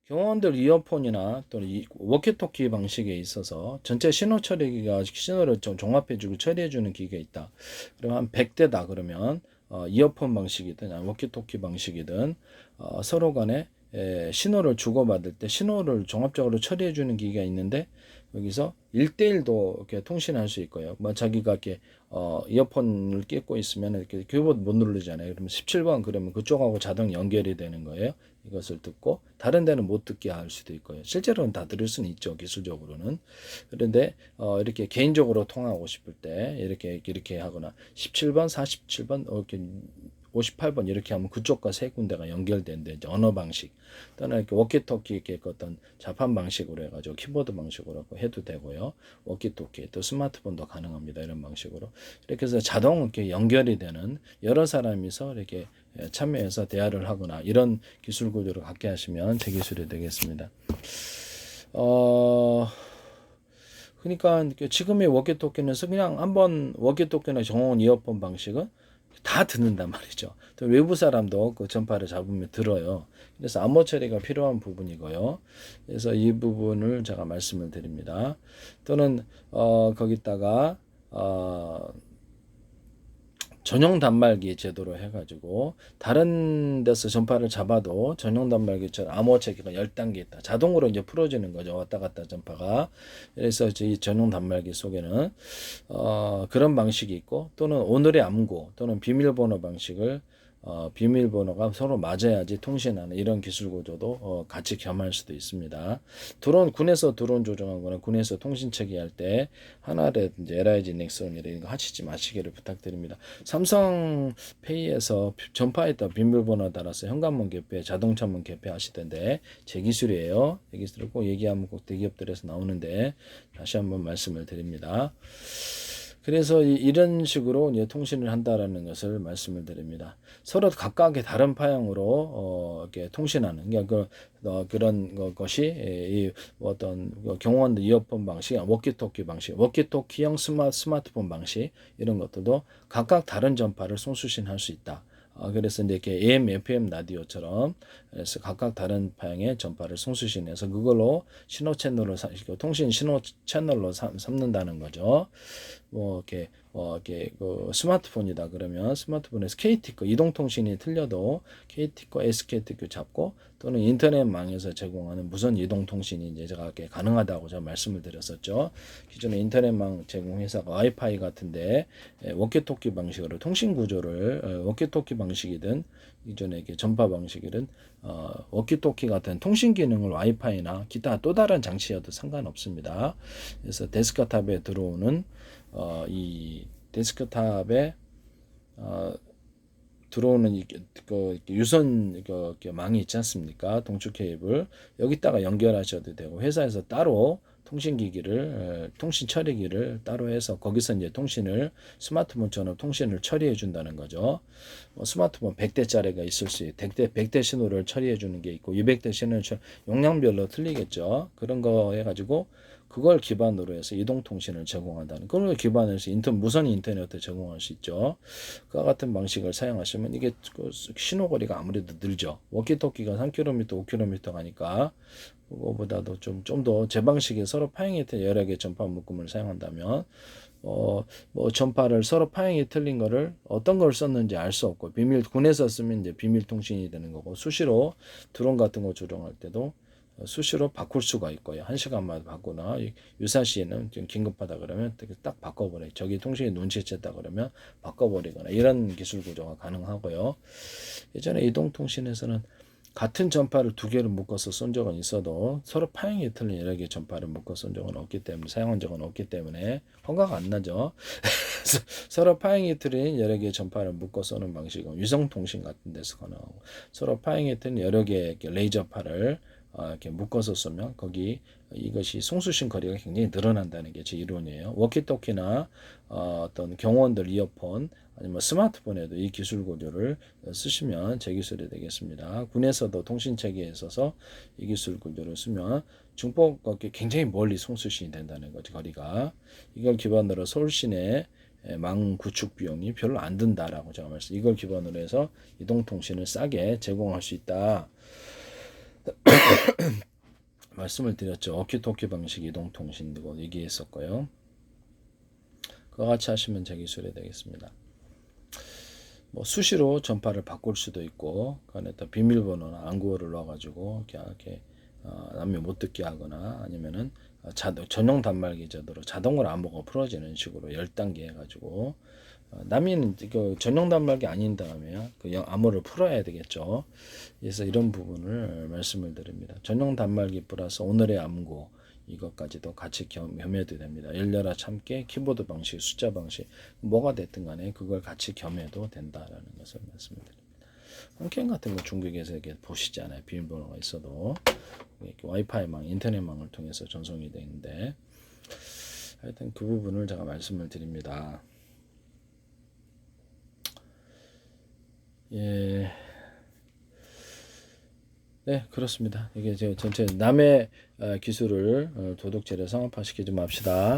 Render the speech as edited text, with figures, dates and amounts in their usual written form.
경호원들 이어폰이나 또는 워키토키 방식에 있어서 전체 신호 처리기가 신호를 좀 종합해주고 처리해주는 기계가 있다. 그러면 한 100대다 그러면 이어폰 방식이든 워키토키 방식이든 서로 간에 신호를 주고받을 때 신호를 종합적으로 처리해주는 기계가 있는데 여기서 1대1도 이렇게 통신할 수 있고요. 뭐 자기가 이렇게 이어폰을 끼고 있으면 이렇게 키보드 못 누르잖아요. 그러면 17번 그러면 그쪽하고 자동 연결이 되는 거예요. 이것을 듣고 다른 데는 못 듣게 할 수도 있고요. 실제로는 다 들을 수는 있죠. 기술적으로는. 그런데 이렇게 개인적으로 통화하고 싶을 때 이렇게 하거나 17번, 47번 이렇게 58번 이렇게 하면 그쪽과 세 군데가 연결된대. 이제 언어 방식 또는 이렇게 워키토키 이렇게 어떤 자판 방식으로 해가지고 키보드 방식으로 해도 되고요. 워키토키 또 스마트폰도 가능합니다. 이런 방식으로 이렇게 해서 자동 이렇게 연결이 되는 여러 사람이서 이렇게 참여해서 대화를 하거나 이런 기술 구조를 갖게 하시면 제 기술이 되겠습니다. 그러니까 지금의 워키토키는 그냥 한번 워키토키나 정원 이어폰 방식은 다 듣는단 말이죠. 또 외부 사람도 그 전파를 잡으면 들어요. 그래서 암호 처리가 필요한 부분이고요. 그래서 이 부분을 제가 말씀을 드립니다. 또는 거기다가 전용 단말기 제도로 해가지고 다른 데서 전파를 잡아도 전용 단말기처럼 암호 체계가 10단계 있다. 자동으로 이제 풀어지는 거죠. 왔다 갔다 전파가. 그래서 이 전용 단말기 속에는 그런 방식이 있고 또는 오늘의 암구 또는 비밀번호 방식을 비밀번호가 서로 맞아야지 통신하는 이런 기술 구조도 같이 겸할 수도 있습니다. 군에서 드론 조정하거나 군에서 통신 체계할 때 하나라든지 LIG 넥슨 이런 거 하시지 마시기를 부탁드립니다. 삼성페이에서 전파했던 비밀번호 따라서 현관문 개폐, 자동차문 개폐 하시던데 제 기술이에요. 제 기술을 꼭 얘기하면 꼭 대기업들에서 나오는데 다시 한번 말씀을 드립니다. 그래서 이런 식으로 이제 통신을 한다라는 것을 말씀을 드립니다. 서로 각각의 다른 파형으로 이렇게 통신하는 그러니까 그런 것이 이 어떤 경호원들 이어폰 방식, 워키토키 방식, 워키토키형 스마트폰 방식 이런 것들도 각각 다른 전파를 송수신할 수 있다. 그래서 이제 이렇게 AM, FM 라디오처럼 그래서 각각 다른 방향의 전파를 송수신해서 그걸로 신호 채널을 통신 신호 채널로 삼는다는 거죠. 이렇게 스마트폰이다 그러면 스마트폰에서 KT 거 이동통신이 틀려도 KT 거 SKT 거 잡고 또는 인터넷망에서 제공하는 무선 이동통신이 이제 제가 이렇게 가능하다고 제가 말씀을 드렸었죠. 기존에 인터넷망 제공 회사가 와이파이 같은데 워키토키 방식으로 통신 구조를 워키토키 방식이든 이전에 이렇게 전파 방식이든 워키토키 같은 통신 기능을 와이파이나 기타 또 다른 장치여도 상관없습니다. 그래서 데스크탑에 들어오는 이 데스크탑에 들어오는 유선 망이 있지 않습니까? 동축 케이블 여기다가 연결하셔도 되고 회사에서 따로 통신 처리기를 따로 해서 거기서 이제 통신을 스마트폰처럼 통신을 처리해 준다는 거죠. 스마트폰 100대짜리가 있을 수 있고 100대 신호를 처리해 주는 게 있고 200대 신호를 용량별로 틀리겠죠. 그런 거 해가지고 그걸 기반으로 해서 이동통신을 제공한다는 그걸 기반으로 해서 무선 인터넷을 제공할 수 있죠. 그와 같은 방식을 사용하시면 이게 신호거리가 아무래도 늘죠. 워키토키가 3km, 5km 가니까 그거보다도 좀 더 제 방식에 서로 파형이 틀린 여러 개의 전파 묶음을 사용한다면 전파를 서로 파형이 틀린 거를 어떤 걸 썼는지 알 수 없고 군에서 쓰면 이제 비밀 통신이 되는 거고 수시로 드론 같은 거 조종할 때도 수시로 바꿀 수가 있고요. 1시간마다 바꾸나 유사시에는 좀 긴급하다 그러면 딱 바꿔버려. 저기 통신이 눈치챘다 그러면 바꿔버리거나 이런 기술 구조가 가능하고요. 예전에 이동통신에서는 같은 전파를 두 개를 묶어서 쏜 적은 있어도 서로 파형이 틀린 여러 개의 전파를 묶어 쏜 적은 없기 때문에 사용한 적은 없기 때문에 허가가 안 나죠. 서로 파형이 틀린 여러 개의 전파를 묶어 쏘는 방식은 위성통신 같은 데서 가능하고 서로 파형이 틀린 여러 개의 레이저파를 이렇게 묶어서 쏘면 이것이 송수신 거리가 굉장히 늘어난다는 게 제 이론이에요. 워키토키나 어떤 경호원들 이어폰 아니면 스마트폰에도 이 기술 구조를 쓰시면 제 기술이 되겠습니다. 군에서도 통신 체계에 있어서 이 기술 구조를 쓰면 중폭 굉장히 멀리 송수신이 된다는 거죠. 거리가 이걸 기반으로 서울 시내 망 구축 비용이 별로 안 든다라고 제가 이걸 기반으로 해서 이동통신을 싸게 제공할 수 있다. 말씀을 드렸죠. 오키토키 방식 이동통신도 얘기했었고요. 그와 같이 하시면 제 기술이 되겠습니다. 뭐 수시로 전파를 바꿀 수도 있고, 그 안에 또 비밀번호나暗号를 넣어가지고 이렇게 남이 못 듣게 하거나, 아니면은 전용 단말기 제도로 자동으로 암호가 풀어지는 식으로 10단계 해가지고, 남이는 그 전용 단말기 아닌 다음에 그 암호를 풀어야 되겠죠. 그래서 이런 부분을 말씀을 드립니다. 전용 단말기 플러스 오늘의 암호, 이것까지도 같이 겸해도 됩니다. 열려라 참깨, 키보드 방식, 숫자 방식, 뭐가 됐든 간에 그걸 같이 겸해도 된다라는 것을 말씀드립니다. 한캠 같은 거 중국에서 이렇게 보시잖아요. 비밀번호가 있어도 이렇게 와이파이망, 인터넷망을 통해서 전송이 되는데, 하여튼 그 부분을 제가 말씀을 드립니다. 예. 네, 그렇습니다. 이게 제 전체 남의 기술을 도둑질에 상업화시키지 맙시다.